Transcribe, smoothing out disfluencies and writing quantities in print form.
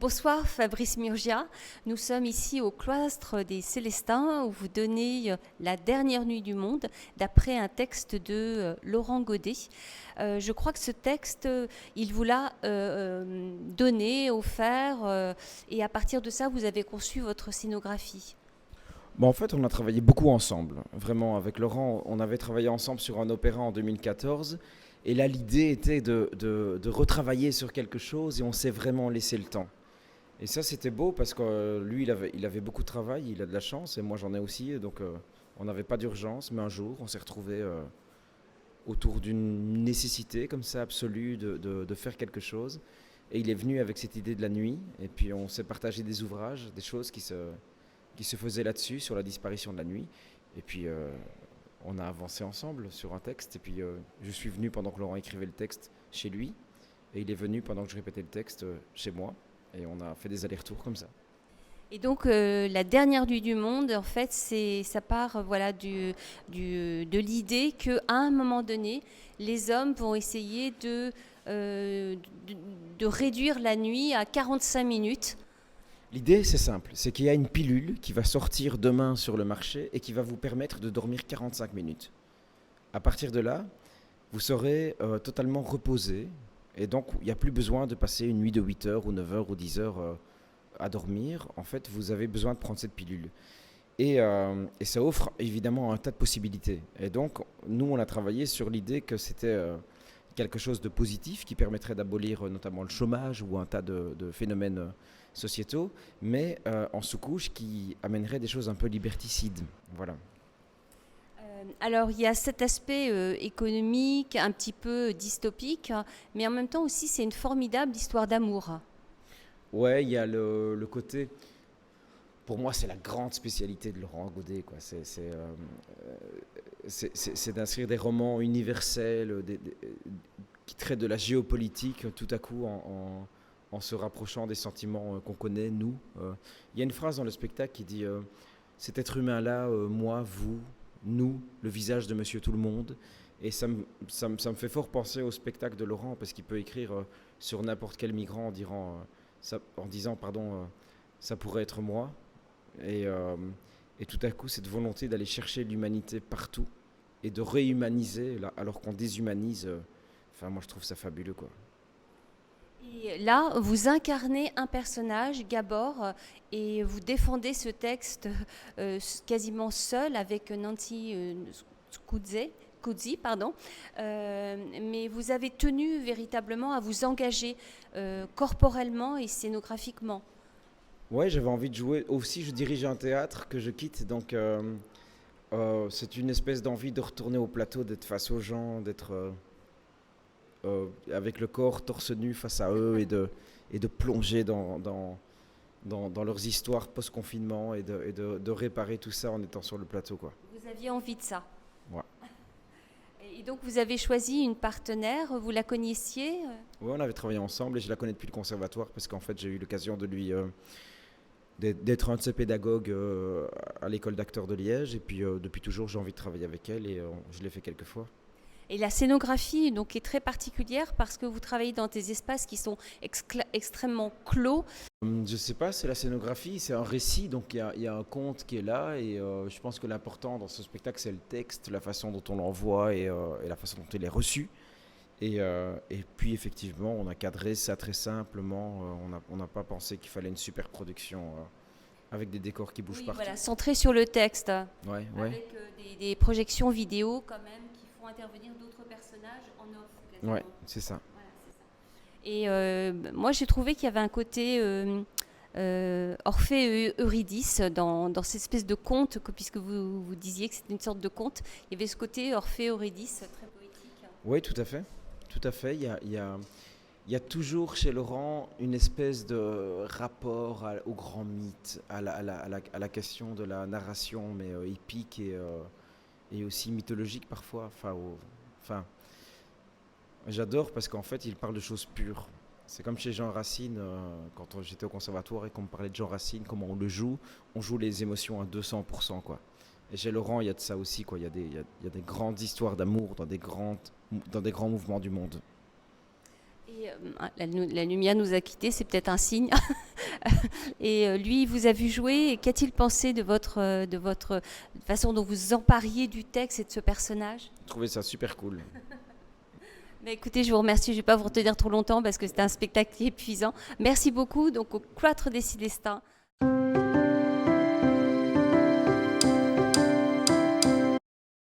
Bonsoir Fabrice Murgia, nous sommes ici au cloître des Célestins où vous donnez La dernière nuit du monde d'après un texte de Laurent Godet. Je crois que ce texte, il vous l'a donné, offert et à partir de ça vous avez conçu votre scénographie. Bon, en fait, on a travaillé beaucoup ensemble. Vraiment, avec Laurent, on avait travaillé ensemble sur un opéra en 2014. Et là, l'idée était de retravailler sur quelque chose et on s'est vraiment laissé le temps. Et ça, c'était beau parce que lui, il avait beaucoup de travail, il a de la chance et moi, j'en ai aussi. Donc, on n'avait pas d'urgence. Mais un jour, on s'est retrouvés autour d'une nécessité comme ça, absolue, de faire quelque chose. Et il est venu avec cette idée de la nuit. Et puis, on s'est partagé des ouvrages, des choses qui se faisaient là-dessus, sur la disparition de la nuit. Et puis, on a avancé ensemble sur un texte. Et puis, je suis venu pendant que Laurent écrivait le texte chez lui. Et il est venu pendant que je répétais le texte chez moi. Et on a fait des allers-retours comme ça. Et donc la dernière nuit du monde, en fait, ça part voilà, de l'idée qu'à un moment donné, les hommes vont essayer de réduire la nuit à 45 minutes. L'idée, c'est simple. C'est qu'il y a une pilule qui va sortir demain sur le marché et qui va vous permettre de dormir 45 minutes. À partir de là, vous serez totalement reposé. Et donc, il n'y a plus besoin de passer une nuit de 8 heures ou 9 heures ou 10 heures à dormir. En fait, vous avez besoin de prendre cette pilule. Et ça offre évidemment un tas de possibilités. Et donc, nous, on a travaillé sur l'idée que c'était quelque chose de positif qui permettrait d'abolir notamment le chômage ou un tas de phénomènes sociétaux, mais en sous-couche qui amènerait des choses un peu liberticides. Voilà. Alors il y a cet aspect économique, un petit peu dystopique, mais en même temps aussi c'est une formidable histoire d'amour. Ouais, il y a le côté. Pour moi, c'est la grande spécialité de Laurent Godet, quoi. C'est d'inscrire des romans universels qui traitent de la géopolitique tout à coup en se rapprochant des sentiments qu'on connaît, nous. Il y a une phrase dans le spectacle qui dit cet être humain-là, moi, vous, nous, le visage de Monsieur Tout-le-Monde. Et ça me fait fort penser au spectacle de Laurent parce qu'il peut écrire sur n'importe quel migrant en disant, pardon, ça pourrait être moi. Et tout à coup, cette volonté d'aller chercher l'humanité partout et de réhumaniser alors qu'on déshumanise. Moi, je trouve ça fabuleux, quoi. Et là, vous incarnez un personnage, Gabor, et vous défendez ce texte quasiment seul avec Nancy Kudzi, pardon. Mais vous avez tenu véritablement à vous engager corporellement et scénographiquement. Ouais, j'avais envie de jouer. Aussi, je dirige un théâtre que je quitte, donc c'est une espèce d'envie de retourner au plateau, d'être face aux gens, d'être avec le corps torse nu face à eux et de plonger dans leurs histoires post-confinement et de réparer tout ça en étant sur le plateau, quoi. Vous aviez envie de ça. Ouais. Et donc vous avez choisi une partenaire, vous la connaissiez? Ouais, on avait travaillé ensemble et je la connais depuis le conservatoire parce qu'en fait j'ai eu l'occasion d'être un de ses pédagogues à l'école d'acteurs de Liège et puis depuis toujours j'ai envie de travailler avec elle et je l'ai fait quelques fois. Et la scénographie donc, est très particulière parce que vous travaillez dans des espaces qui sont extrêmement clos. Je sais pas, c'est la scénographie, c'est un récit, donc il y a un conte qui est là et je pense que l'important dans ce spectacle c'est le texte, la façon dont on l'envoie et la façon dont il est reçu. Et puis effectivement, on a cadré ça très simplement, on n'a pas pensé qu'il fallait une super production avec des décors qui bougent Oui, partout. voilà, centré sur le texte, Ouais, ouais. avec des projections vidéo quand même qui font intervenir d'autres personnages en off. Quasiment. Ouais, c'est ça. Voilà, c'est ça. Et moi j'ai trouvé qu'il y avait un côté Orphée et Eurydice dans cette espèce de conte, puisque vous disiez que c'était une sorte de conte, il y avait ce côté Orphée et Eurydice très poétique. Oui, tout à fait. Tout à fait. Il y a toujours chez Laurent une espèce de rapport au grand mythe, à la question de la narration, mais épique et aussi mythologique parfois. Enfin, j'adore parce qu'en fait, il parle de choses pures. C'est comme chez Jean Racine, quand j'étais au conservatoire et qu'on me parlait de Jean Racine, comment on joue les émotions à 200%, quoi. Et chez Laurent, il y a de ça aussi, quoi. Il y a des grandes histoires d'amour dans des grands mouvements du monde. Et la lumière nous a quittés, c'est peut-être un signe. Et lui, il vous a vu jouer. Et qu'a-t-il pensé de votre façon dont vous empariez du texte et de ce personnage? J'ai trouvé ça super cool. Mais écoutez, je vous remercie. Je ne vais pas vous retenir trop longtemps parce que c'était un spectacle épuisant. Merci beaucoup. Donc, au Cloître des Célestins.